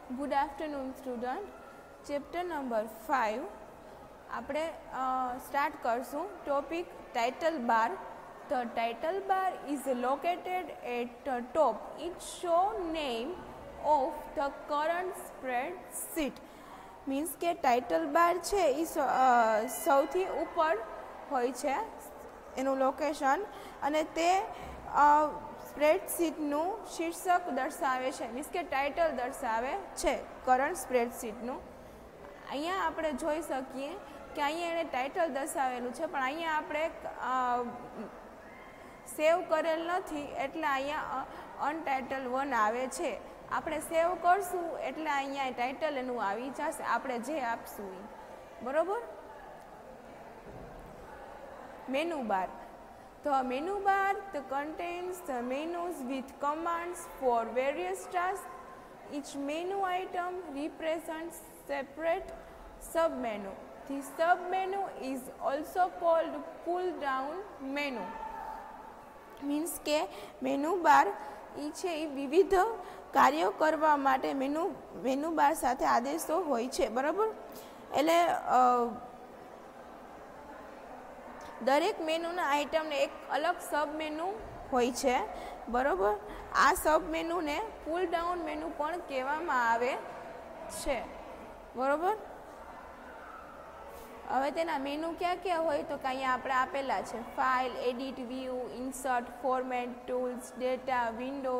Good afternoon, student. Chapter number 5. આપણે start કરશું topic title bar. The title bar is located at the top. It shows name of the current spreadsheet. Means કે title બાર છે એ સૌથી ઉપર હોય છે એનું લોકેશન, અને તે સ્પ્રેડશીટનું શીર્ષક દર્શાવે છે, મીન્સ કે ટાઇટલ દર્શાવે છે કરંટ સ્પ્રેડશીટનું. અહીંયા આપણે જોઈ શકીએ કે અહીંયા એને ટાઇટલ દર્શાવેલું છે, પણ અહીંયા આપણે સેવ કરેલ નથી એટલે અહીંયા અનટાઇટલ 1 આવે છે. આપણે સેવ કરશું એટલે અહીંયા ટાઇટલ એનું આવી જશે, આપણે જે આપશું એ. બરાબર. Menu bar. The menu bar contains the menus with commands for various tasks. Each menu item represents separate sub-menu. The sub-menu is also called pull-down menu. Means કે મેનુ બાર એ છે એ વિવિધ કાર્યો કરવા માટે મેનુ બાર સાથે આદેશો હોય છે. બરાબર. એટલે દરેક મેનુના આઇટમને એક અલગ સબ મેનુ હોય છે. બરાબર. આ સબ મેનુને પુલ ડાઉન મેનુ પણ કહેવામાં આવે છે. બરાબર. હવે તેના મેનુ ક્યાં ક્યાં હોય તો કે અહીંયા આપણે આપેલા છે: file, edit, view, insert, format, tools, data, window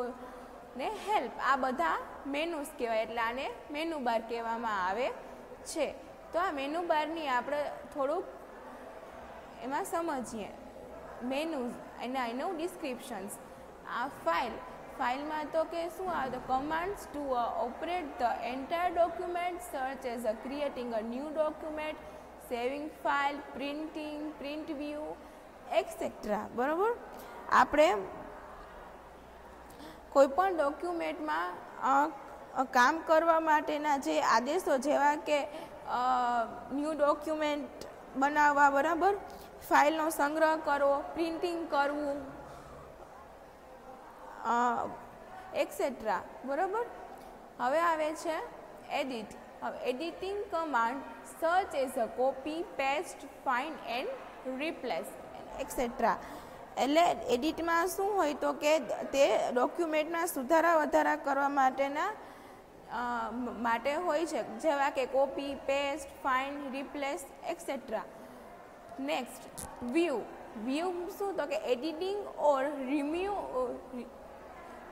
ને હેલ્પ. આ બધા મેનુસ કહેવાય, એટલે આને મેનુ બાર કહેવામાં આવે છે. તો આ મેનુ બારની આપણે થોડુંક એમાં સમજીએ. મેનુઝ એનું ડિસ્ક્રિપ્શન્સ. આ ફાઇલમાં તો કે શું આવે તો commands two operate the entire document such as creating a new document, saving file, printing, print view et cetera. બરાબર. આપણે કોઈપણ ડોક્યુમેન્ટમાં કામ કરવા માટેના જે આદેશો જેવા કે ન્યૂ ડોક્યુમેન્ટ બનાવવા, બરાબર, ફાઇલનો સંગ્રહ કરવો, પ્રિન્ટિંગ કરવું એક્સેટ્રા. બરાબર. હવે આવે છે એડિટ. હવે editing command search as a copy, paste, find and replace et cetera. એટલે એડિટમાં શું હોય તો કે તે ડોક્યુમેન્ટના સુધારા વધારા કરવા માટે હોય છે, જેવા કે copy, paste, find, replace etcetera. Next view. View શું તો કે editing or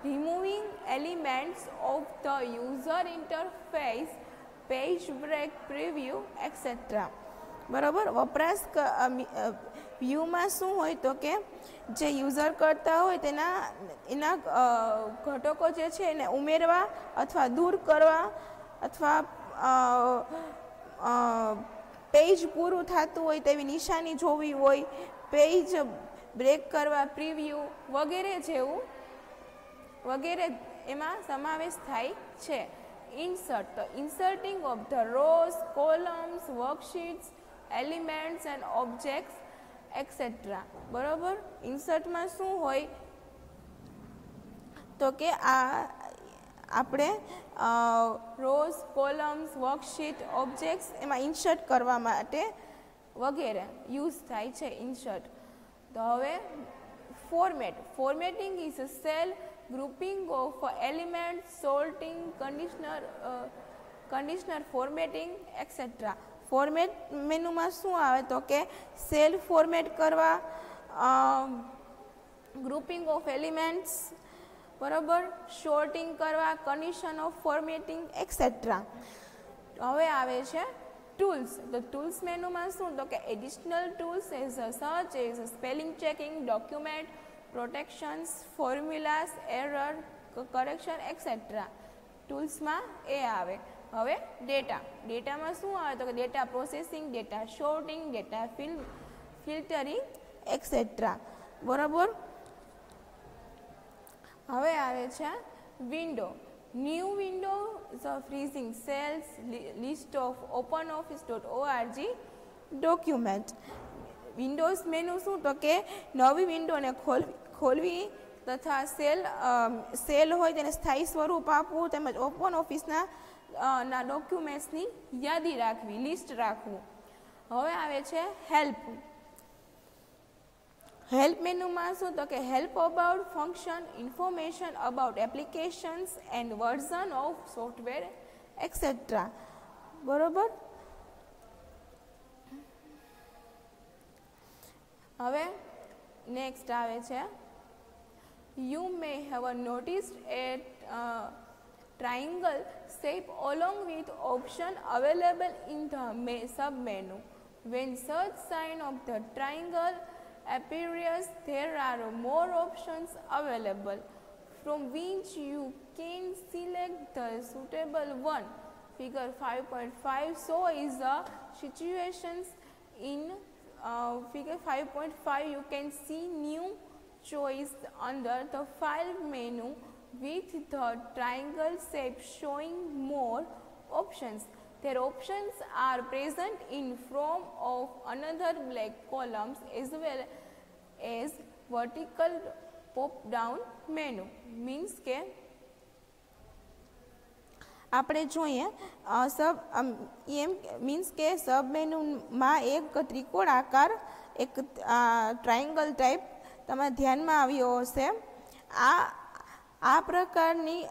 removing elements of the user interface, page break, preview etcetera. બરાબર. વપરાશ વ્યૂમાં શું હોય તો કે જે યુઝર કરતા હોય એના ઘટકો જે છે એને ઉમેરવા અથવા દૂર કરવા, અથવા પેજ પૂરું થતું હોય તેવી નિશાની જોવી હોય, પેજ બ્રેક કરવા, પ્રિવ્યૂ વગેરે એમાં સમાવેશ થાય છે. ઇન્સર્ટ. તો inserting of the rows, columns, worksheets, elements and objects etcetera. બરાબર. ઇન્સર્ટમાં શું હોય તો કે આપણે રોઝ, કોલમ્સ, વર્કશીટ, ઓબ્જેક્ટ્સ એમાં ઇન્સર્ટ કરવા માટે વગેરે યુઝ થાય છે ઇન્સર્ટ. તો હવે format. Formatting is a cell grouping of elements, sorting, conditioner formatting etc. Format મેનુમાં શું આવે તો કે સેલ ફોર્મેટ કરવા, ગ્રુપિંગ ઓફ એલિમેન્ટ્સ, બરાબર, શોર્ટિંગ કરવા, કન્ડિશન ઓફ ફોર્મેટિંગ એક્સેટ્રા. હવે આવે છે ટૂલ્સ. તો ટૂલ્સ મેનુમાં શું તો કે additional tools as such as spelling checking, document protections, formulas, error correction etcetera. ટૂલ્સમાં એ આવે. હવે ડેટા. ડેટામાં શું આવે તો કે data processing, data sorting, data filtering etcetera. બરાબર. હવે આવે છે window. New window freezing cells, list of openoffice.org document. Windows menu શું તો કે નવી વિન્ડોને ખોલવી તથા સેલ હોય તેને સ્થાયી સ્વરૂપ આપવું તેમજ ઓપન ઓફિસના ડોક્યુમેન્ટ્સની યાદી રાખવી, લિસ્ટ રાખવું. હવે આવે છે હેલ્પ. હેલ્પ મેનુમાં શું તો કે help about function, information about applications and version of software et cetera. બરોબર. હવે નેક્સ્ટ આવે છે you may have noticed a triangle shape along with option available in the sub menu. When such sign of the triangle appears, there are more options available from which you can select the suitable one. Figure 5.5 shows the situations in figure 5.5. You can see new choice under the file menu with the triangle shape showing more options. Their options are present in form of another black columns as well as vertical pop down menu. Means કે આપણે જોઈએ એમ means કે સબ મેનુમાં એક ત્રિકોણ આકાર એક triangle type તમારા ધ્યાનમાં આવ્યો હશે. આ પ્રકારની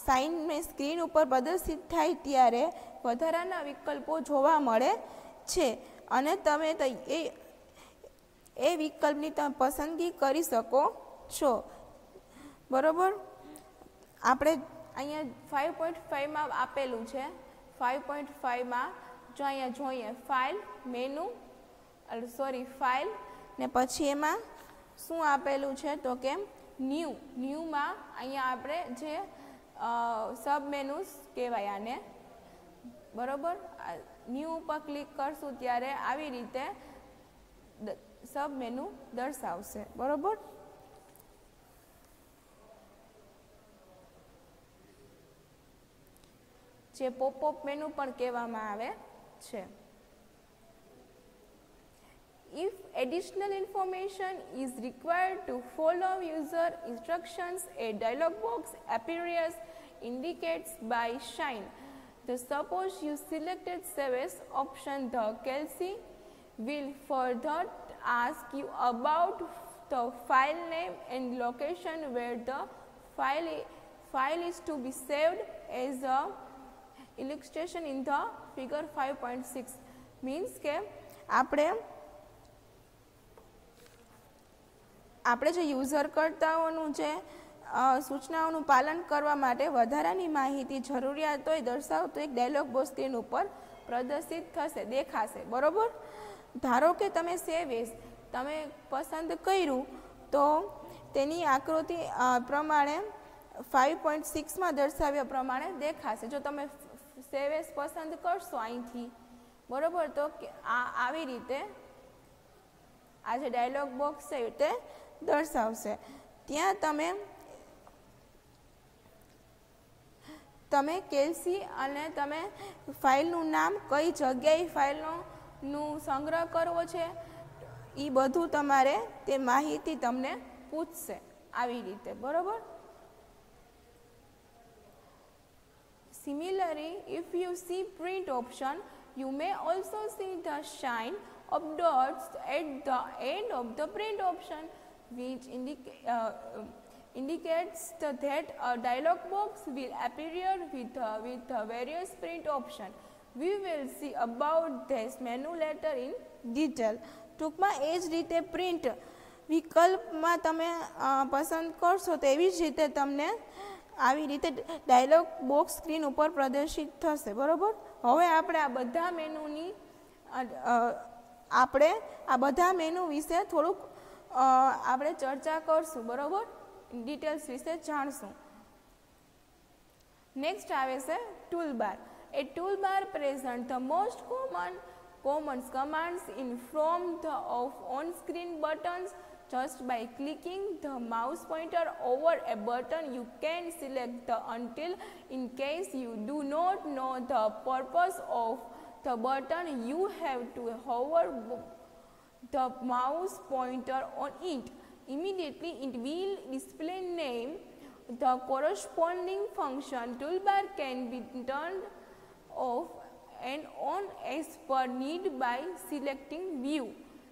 સાઇન સ્ક્રીન ઉપર પ્રદર્શિત થાય ત્યારે વધારાના વિકલ્પો જોવા મળે છે અને તમે એ વિકલ્પની તમે પસંદગી કરી શકો છો. બરાબર. આપણે અહીંયા 5.5માં આપેલું છે. 5.5માં જો અહીંયા જોઈએ ફાઇલ મેનુ ફાઇલ ને પછી એમાં શું આપેલું છે તો કે ન્યૂમાં અહીંયા આપણે જે સબ મેનુસ કહેવાય આને. બરાબર. ન્યૂ ઉપર ક્લિક કરશું ત્યારે આવી રીતે સબ મેનુ દર્શાવશે. બરાબર. જે પોપઅપ મેનુ પણ કહેવામાં આવે છે. If additional information is required to follow user instructions, a dialog box appears indicates by shine. Suppose you selected Save As option, the Kelsey will further ask you about the file name and location where the file is to be saved as a illustration in the figure 5.6. Means કે આપણે જે યુઝરકર્તાઓનું જે સૂચનાઓનું પાલન કરવા માટે વધારાની માહિતી જરૂરિયાત હોય દર્શાવતો એક ડાયલોગ બોક્સ સ્ક્રીન ઉપર પ્રદર્શિત થશે, દેખાશે. બરાબર. ધારો કે તમે સેવ એઝ તમે પસંદ કર્યું તો તેની આકૃતિ પ્રમાણે 5.6માં દર્શાવ્યા પ્રમાણે દેખાશે. જો તમે સેવ એઝ પસંદ કરશો અહીંથી, બરાબર, તો આવી રીતે આ જે ડાયલોગ બોક્સ છે તે દર્શાવશે. ત્યાં તમે કેલ્સી અને તમે ફાઇલનું નામ, કઈ જગ્યાએ ફાઇલનું સંગ્રહ કરવો છે એ બધું તમારે તે માહિતી તમને પૂછશે આવી રીતે. બરાબર. Similarly, if you see print option, you may also see the shine of dots at the end of the print option, which indicates that a dialog box will appear with the various print option. We will see about this menu later in detail. ટૂંકમાં એ જ રીતે print વિકલ્પમાં તમે પસંદ કરશો તેવી જ રીતે તમને આવી રીતે ડાયલોગ બોક્સ સ્ક્રીન ઉપર પ્રદર્શિત થશે. બરાબર. હવે આપણે આ બધા મેનુ વિશે થોડુંક આપણે ચર્ચા કરશું. બરાબર. ડિટેલ્સ વિશે જાણશું. નેક્સ્ટ આવે છે toolbar. A toolbar presents the most common commands in form of on-screen buttons. Just by clicking the mouse pointer over a button, you can select the until. In case you do not know the purpose of the button, you have to hover the mouse pointer on it. immediately it will display name. The corresponding function toolbar can be turned off and on as per need by selecting view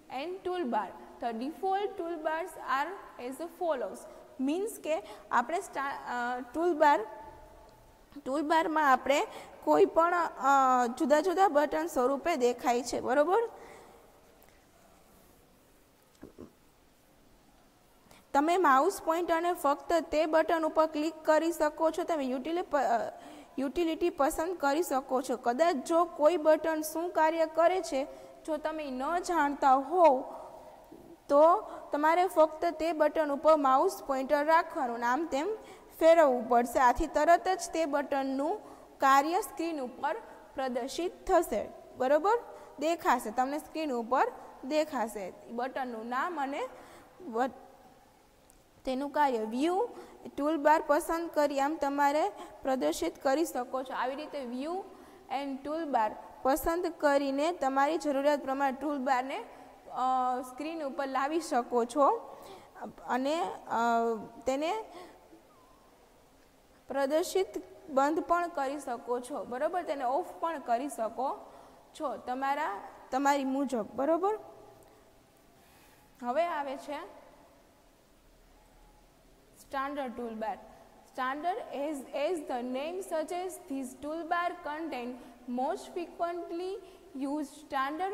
and toolbar. The default toolbars are as follows. Means કે આપણે ટૂલબારમાં આપણે કોઈ પણ જુદા જુદા button સ્વરૂપે દેખાય છે, બરોબર. તમે માઉસ પોઇન્ટરને ફક્ત તે બટન ઉપર ક્લિક કરી શકો છો. તમે યુટિલિટી પસંદ કરી શકો છો. કદાચ જો કોઈ બટન શું કાર્ય કરે છે જો તમે ન જાણતા હોવ તો તમારે ફક્ત તે બટન ઉપર માઉસ પોઇન્ટર રાખવાનું, આમ તેમ ફેરવવું પડશે. આથી તરત જ તે બટનનું કાર્ય સ્ક્રીન ઉપર પ્રદર્શિત થશે, બરાબર, દેખાશે, તમને સ્ક્રીન ઉપર દેખાશે બટનનું નામ અને તેનું કાર્ય. વ્યૂ ટૂલબાર પસંદ કરી આમ તમારે પ્રદર્શિત કરી શકો છો. આવી રીતે વ્યૂ એન્ડ ટૂલબાર પસંદ કરીને તમારી જરૂરિયાત પ્રમાણે ટૂલબારને સ્ક્રીન ઉપર લાવી શકો છો અને તેને પ્રદર્શિત બંધ પણ કરી શકો છો, બરાબર, તેને ઓફ પણ કરી શકો છો તમારી મુજબ, બરાબર. હવે આવે છે standard toolbar. Standard, as the name suggests, this toolbar contains most frequently used standard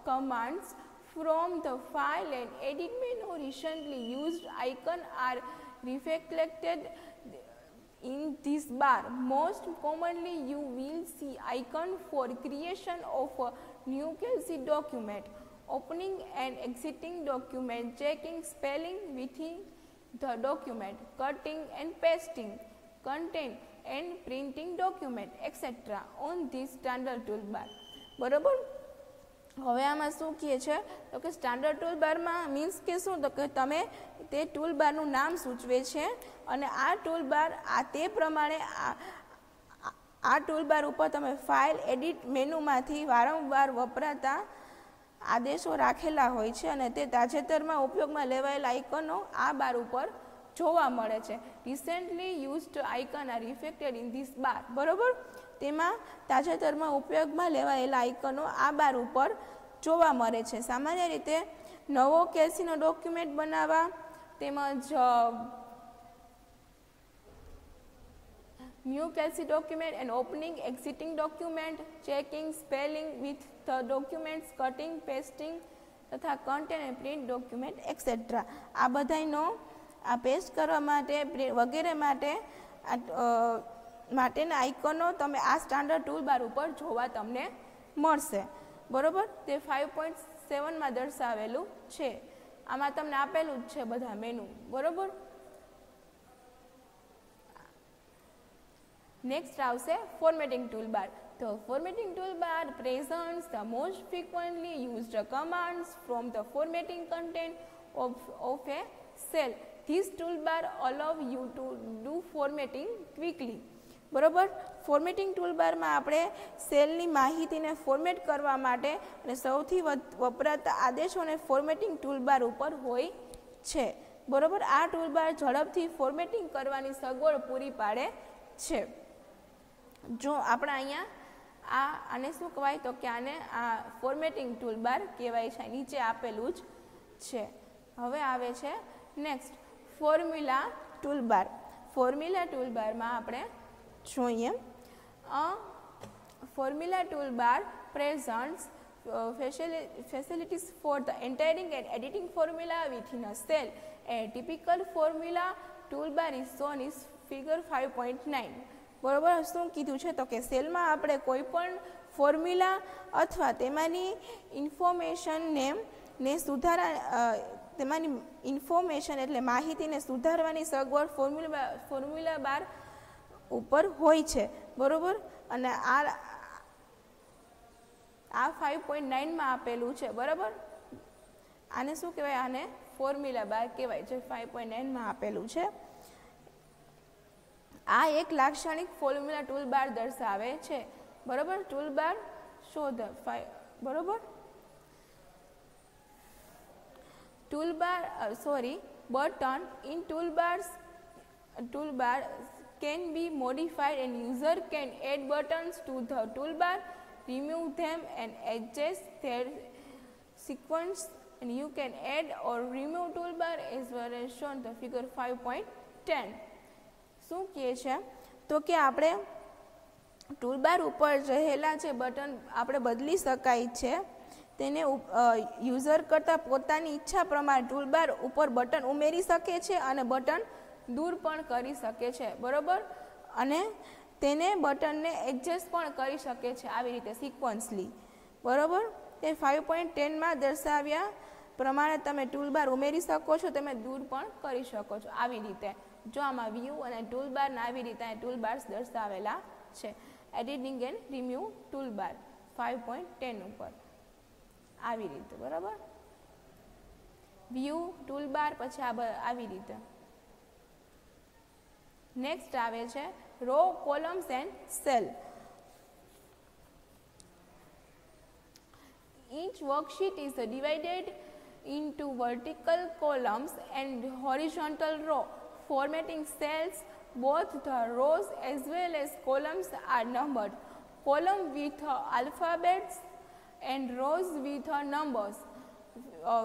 commands from the file and edit menu. Recently used icons are reflected in this bar. Most commonly you will see icon for creation of a new CalC document, opening and exiting document, checking spelling within the document, cutting and pasting content and printing document, etc. on this standard toolbar, બરોબર. હવે આમાં શું કહે છે તો કે standard ટૂલબારમાં means કે શું તો કે તમે તે ટૂલબારનું નામ સૂચવે છે અને આ ટૂલબાર તે પ્રમાણે આ ટૂલબાર ઉપર તમે ફાઇલ એડિટ મેનુમાંથી વારંવાર વપરાતા આદેશો રાખેલા હોય છે અને તે તાજેતરમાં ઉપયોગમાં લેવાયેલા આઇકનો આ બાર ઉપર જોવા મળે છે. Recently used icon are reflected in this bar, બરોબર. તેમાં તાજેતરમાં ઉપયોગમાં લેવાયેલા આઇકનો આ બાર ઉપર જોવા મળે છે. સામાન્ય રીતે નવો કેલ્સીનો ડોક્યુમેન્ટ બનાવવા તેમજ new CalC document and opening, exiting document, checking spelling with the documents, cutting, pasting તથા content and print document etc. આ બધાનો આ પેસ્ટ કરવા માટે વગેરે માટેના આઇકનો તમે આ સ્ટાન્ડર્ડ ટૂલબાર ઉપર જોવા તમને મળશે, બરોબર. તે 5.7માં દર્શાવેલું છે. આમાં તમને આપેલું જ છે બધા મેનુ, બરોબર. નેક્સ્ટ આવશે formatting toolbar. The formatting toolbar presents the most frequently used commands from the formatting content of a cell. This toolbar allows you to do formatting quickly, બરોબર. ફોર્મેટિંગ ટૂલબારમાં આપણે સેલની માહિતીને ફોર્મેટ કરવા માટે અને સૌથી વપરાતા આદેશોને ફોર્મેટિંગ ટૂલબાર ઉપર હોય છે, બરોબર. આ ટૂલબાર ઝડપથી ફોર્મેટિંગ કરવાની સગવડ પૂરી પાડે છે. જો આપણે અહીંયા આને શું કહેવાય તો કે આને આ ફોર્મેટિંગ ટૂલબાર કહેવાય છે, નીચે આપેલું જ છે. હવે આવે છે નેક્સ્ટ ફોર્મ્યુલા ટૂલબાર. ફોર્મ્યુલા ટૂલબારમાં આપણે જોઈએ formula toolbar presents facilities for the entering and editing formula within a cell. A typical formula toolbar is shown in figure 5.9. બરોબર. શું કીધું છે તો કે સેલમાં આપણે કોઈ પણ ફોર્મ્યુલા અથવા તેમાંની ઇન્ફોર્મેશનને તેમાંની ઇન્ફોર્મેશન એટલે માહિતીને સુધારવાની સગવડ ફોર્મ્યુલા બાર ઉપર હોય છે, બરોબર. અને આ 5.9માં આપેલું છે, બરાબર. આને શું કહેવાય, આને ફોર્મ્યુલા બાર કહેવાય છે, 5.9માં આપેલું છે. આ એક લાક્ષણિક ફોર્મ્યુલા ટૂલબાર દર્શાવે છે, બરોબર. ટૂલબાર શોધ, બરોબર. button in toolbar can be modified and user can add buttons to the toolbar, remove them and adjust their sequence, and you can add or remove toolbar as well as shown the figure 5.10. શું કહે છે તો કે આપણે toolbar ઉપર રહેલા છે button આપણે બદલી શકાય છે, તેને યુઝર કરતાં પોતાની ઈચ્છા પ્રમાણે ટૂલબાર ઉપર બટન ઉમેરી શકે છે અને બટન દૂર પણ કરી શકે છે, બરાબર, અને તેને બટનને એડજસ્ટ પણ કરી શકે છે આવી રીતે સિક્વન્સલી, બરાબર. તે 5.10માં દર્શાવ્યા પ્રમાણે તમે ટૂલબાર ઉમેરી શકો છો, તમે દૂર પણ કરી શકો છો આવી રીતે. જો આમાં વ્યૂ અને ટૂલબારના આવી રીતે ટૂલબાર્સ દર્શાવેલા છે. એડિટિંગ એન્ડ રિમ્યૂ ટૂલબાર 5.10 ઉપર આવી રીતે, બરાબર. વ્યૂ ટૂલબાર પછી આવી રીતે. નેક્સ્ટ આવે છે row, columns and cell. Each worksheet is divided into vertical columns and horizontal row. Formatting cells, both the rows as well as columns are numbered. Column with alphabets and rows with numbers.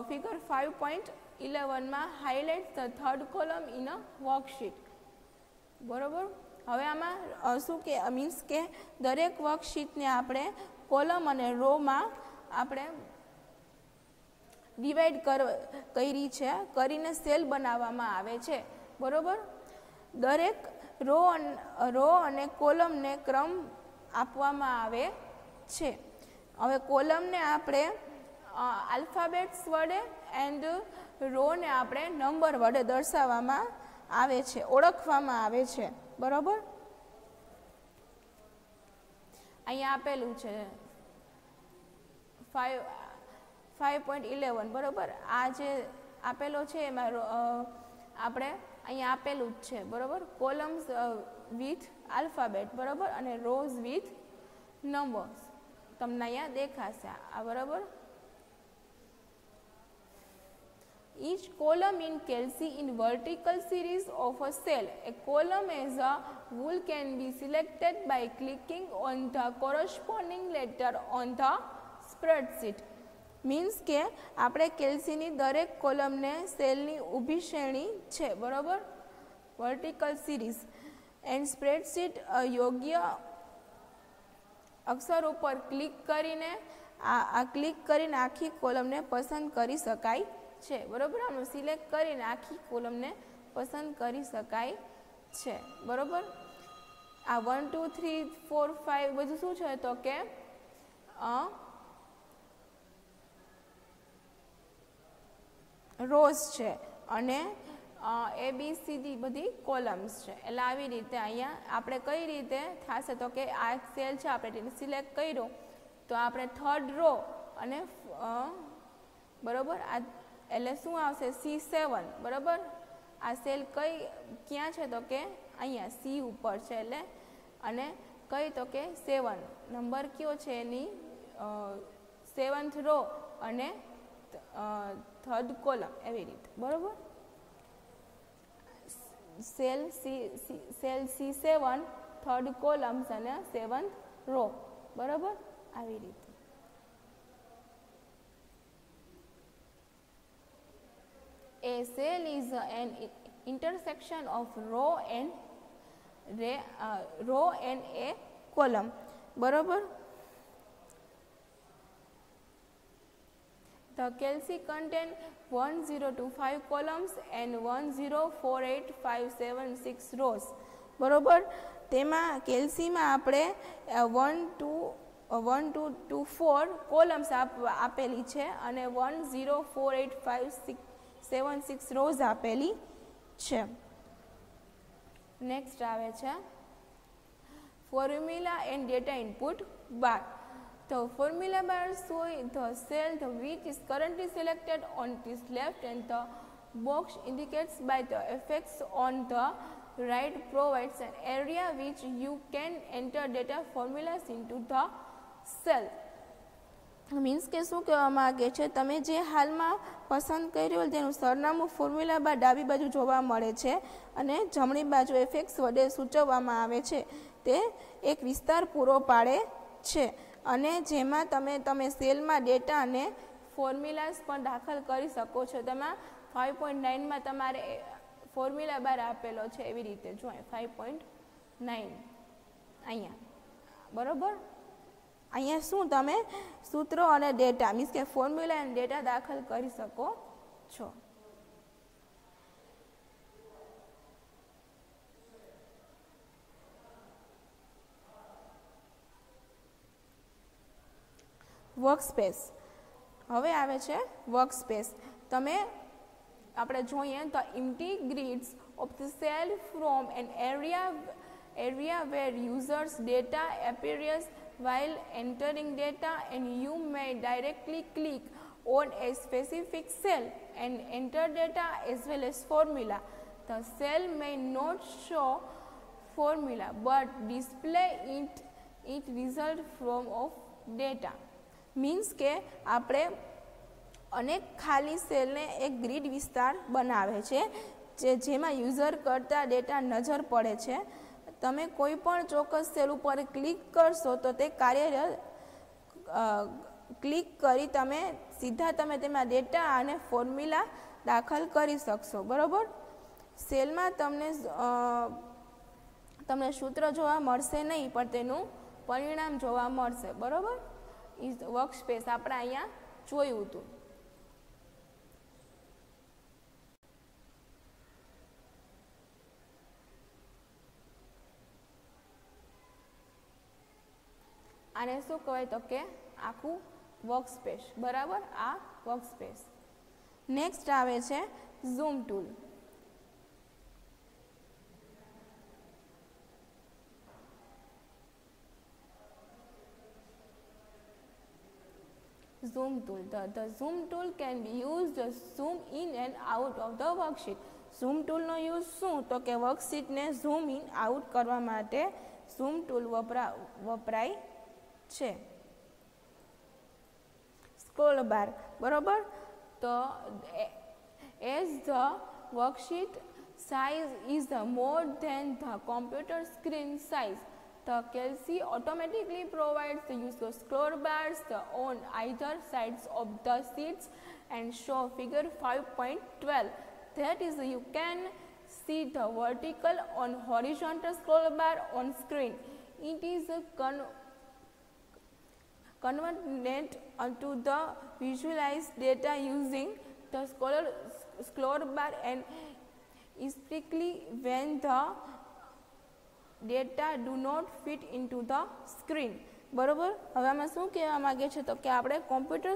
Figure 5.11 માં highlights the third column in a worksheet. બરાબર. હવે આમાં શું કે means કે દરેક વર્કશીટને આપણે column અને રોમાં આપણે ડિવાઈડ કરી છે, કરીને સેલ બનાવવામાં આવે છે, બરાબર. દરેક રો અને કોલમને ક્રમ આપવામાં આવે છે. હવે કોલમને આપણે આલ્ફાબેટ્સ વડે એન્ડ રોને આપણે નંબર વડે દર્શાવવામાં આવે છે, ઓળખવામાં આવે છે, બરાબર. અહીંયા આપેલું છે 5.11, બરાબર. આ જે આપેલો છે એમાં આપણે અહીંયા આપેલું જ છે, બરાબર. કોલમ્સ વિથ આલ્ફાબેટ, બરાબર, અને રોઝ વિથ નંબર્સ તમને અહીંયા દેખાશે આ, બરાબર. Each column in Kelsey in vertical series of a cell. A column as a whole can be selected by clicking on the corresponding letter on the spreadsheet. Means કે આપણે કેલ્સીની દરેક કોલમને સેલની ઊભી શ્રેણી છે, બરાબર, વર્ટિકલ સિરીઝ એન્ડ સ્પ્રેડશીટ યોગ્ય અક્ષર ઉપર ક્લિક કરીને આખી કોલમને પસંદ કરી શકાય છે, બરાબર. આનું સિલેક્ટ કરીને આખી કોલમને પસંદ કરી શકાય છે, બરાબર. આ 1 2 3 4 5 બધું શું છે તો કે રોઝ છે અને ABCD બધી કોલમ્સ છે. એટલે આવી રીતે અહીંયા આપણે કઈ રીતે થશે તો કે આ એક સેલ છે, આપણે તેને સિલેક્ટ કર્યો તો આપણે થર્ડ રો અને બરાબર આ એટલે શું આવશે C7, બરાબર. આ સેલ ક્યાં છે તો કે અહીંયા C ઉપર છે, એટલે અને કઈ તો કે 7 નંબર કયો છે એની 7th રો અને થર્ડ કોલમ એવી રીતે, બરાબર. સેલ C7 થર્ડ કોલમ્સ અને 7th રો, બરાબર, આવી રીતે. A cell is an intersection of row and a column, બરાબર. The Kelsey contain 1025 columns and 1048576 rows, બરાબર. તેમાં કેલ્સીમાં આપણે 1 2 2 4 કોલમ્સ આપેલી છે અને 1048576 રોઝ આપેલી છે. નેક્સ્ટ આવે છે formula and data input bar. The formula bar shows the cell which is currently selected on its left and the box indicates by the effects on the right provides an area which you can enter data formulas into the cell. Means કે શું કહેવા માગે છે, તમે જે હાલમાં પસંદ કર્યું તેનું સરનામું ફોર્મ્યુલા બાર ડાબી બાજુ જોવા મળે છે અને જમણી બાજુ એફએક્સ વડે સૂચવવામાં આવે છે. તે એક વિસ્તાર પૂરો પાડે છે અને જેમાં તમે સેલમાં ડેટા અને ફોર્મ્યુલાસ પણ દાખલ કરી શકો છો. તેમાં 5.9માં તમારે ફોર્મ્યુલા બાર આપેલો છે એવી રીતે જો 5.9 અહીંયા બરાબર. અહીંયા શું તમે સૂત્રો અને ડેટા મીન્સ કે ફોર્મ્યુલા અને ડેટા દાખલ કરી શકો છો. વર્કસ્પેસ. હવે આવે છે વર્કસ્પેસ. તમે આપણે જોઈએ તો integrates of the cell from an area where users data appears while entering data, and you may directly click on a specific cell and enter data as well as formula. The cell may not show formula but display it result from of data. Means કે આપણે અનેક ખાલી સેલને એક grid વિસ્તાર બનાવે છે જેમાં યુઝર કરતા ડેટા નજર પડે છે. તમે કોઈ પણ ચોક્કસ સેલ ઉપર ક્લિક કરશો તો તે ક્લિક કરી તમે સીધા તેમાં ડેટા અને ફોર્મ્યુલા દાખલ કરી શકશો બરાબર. સેલમાં તમને સૂત્ર જોવા મળશે નહીં પણ તેનું પરિણામ જોવા મળશે બરાબર. વર્કસ્પેસ આપણે અહીંયા જોયું હતું. આને શું કહેવાય તો કે આખું વર્કસ્પેસ બરાબર. આ વર્કસ્પેસ. નેક્સ્ટ આવે છે zoom tool. Zoom tool. The zoom tool can be used to zoom in and out of the worksheet. Zoom tool નો યુઝ શું તો કે વર્કશીટને ઝૂમ ઇન આઉટ કરવા માટે zoom tool વપરાય છે. સ્ક્રોલ બાર બરોબર. તો as the worksheet size is more than the computer screen size, the Kelsey automatically provides the use of scroll bars on either sides of the sheets and show figure 5.12. That is, you can see the vertical on horizontal scroll bar on screen. It is convenient to the visualized data using the scroll bar and especially when the data do not fit into the screen બરાબર. હવે આમાં શું કહેવા માગે છે તો કે આપણે કોમ્પ્યુટર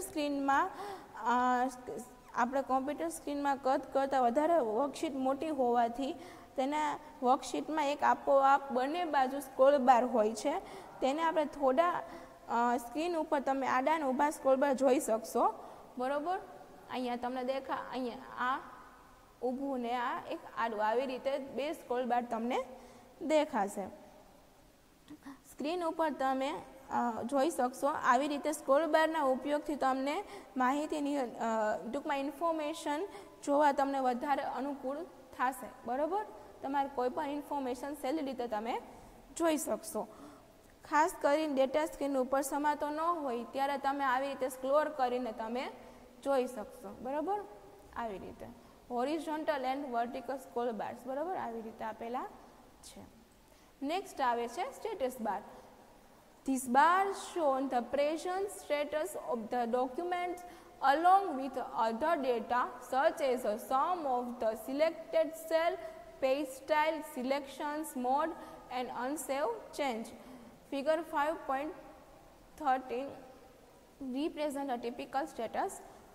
સ્ક્રીનમાં કદ કરતાં વધારે વર્કશીટ મોટી હોવાથી તેના વર્કશીટમાં એક આપોઆપ બંને બાજુ સ્ક્રોલ બાર હોય છે. તેને આપણે થોડા સ્ક્રીન ઉપર તમે આડા અને ઊભા સ્ક્રોલ બાર જોઈ શકશો બરાબર. અહીંયા તમને અહીંયા આ ઊભું ને આ એક આડું આવી રીતે બે સ્ક્રોલ બાર તમને દેખાશે. સ્ક્રીન ઉપર તમે જોઈ શકશો આવી રીતે સ્ક્રોલ બારના ઉપયોગથી તમને માહિતીની ટૂંકમાં ઇન્ફોર્મેશન જોવા તમને વધારે અનુકૂળ થશે બરાબર. તમારે કોઈ પણ ઇન્ફોર્મેશન સહેલી રીતે તમે જોઈ શકશો. ખાસ કરીને ડેટા સ્ક્રીન ઉપર સમાતો ન હોય ત્યારે તમે આવી રીતે સ્ક્રોલ કરીને તમે જોઈ શકશો બરાબર. આવી રીતે horizontal and vertical scroll bars બરાબર આવી રીતે આપેલા છે. નેક્સ્ટ આવે છે status bar. This bar shows the present status of the documents along with other data such as the sum of the selected cell, page style, selections, mode and unsaved change. Figure 5.13 represent a typical status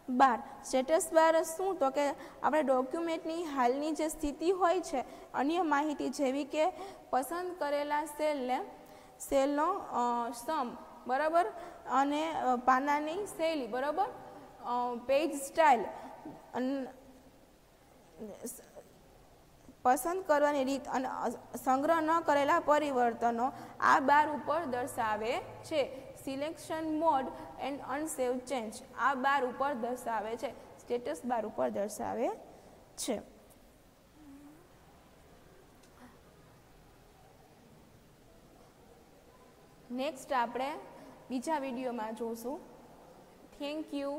bar. Status bar શું તો કે આપણે ડોક્યુમેન્ટની હાલની જે સ્થિતિ હોય છે અન્ય માહિતી જેવી કે પસંદ કરેલા સેલનો સમ બરાબર અને પાનાની શૈલી બરાબર, પેજ સ્ટાઇલ, પસંદ કરવાની રીત અને સંગ્રહ ન કરેલા પરિવર્તનો આ બાર ઉપર દર્શાવે છે. સિલેક્શન મોડ એન્ડ અનસેવ ચેન્જ આ બાર ઉપર દર્શાવે છે, સ્ટેટસ બાર ઉપર દર્શાવે છે. નેક્સ્ટ આપણે બીજા વિડીયોમાં જોઈશું. Thank you.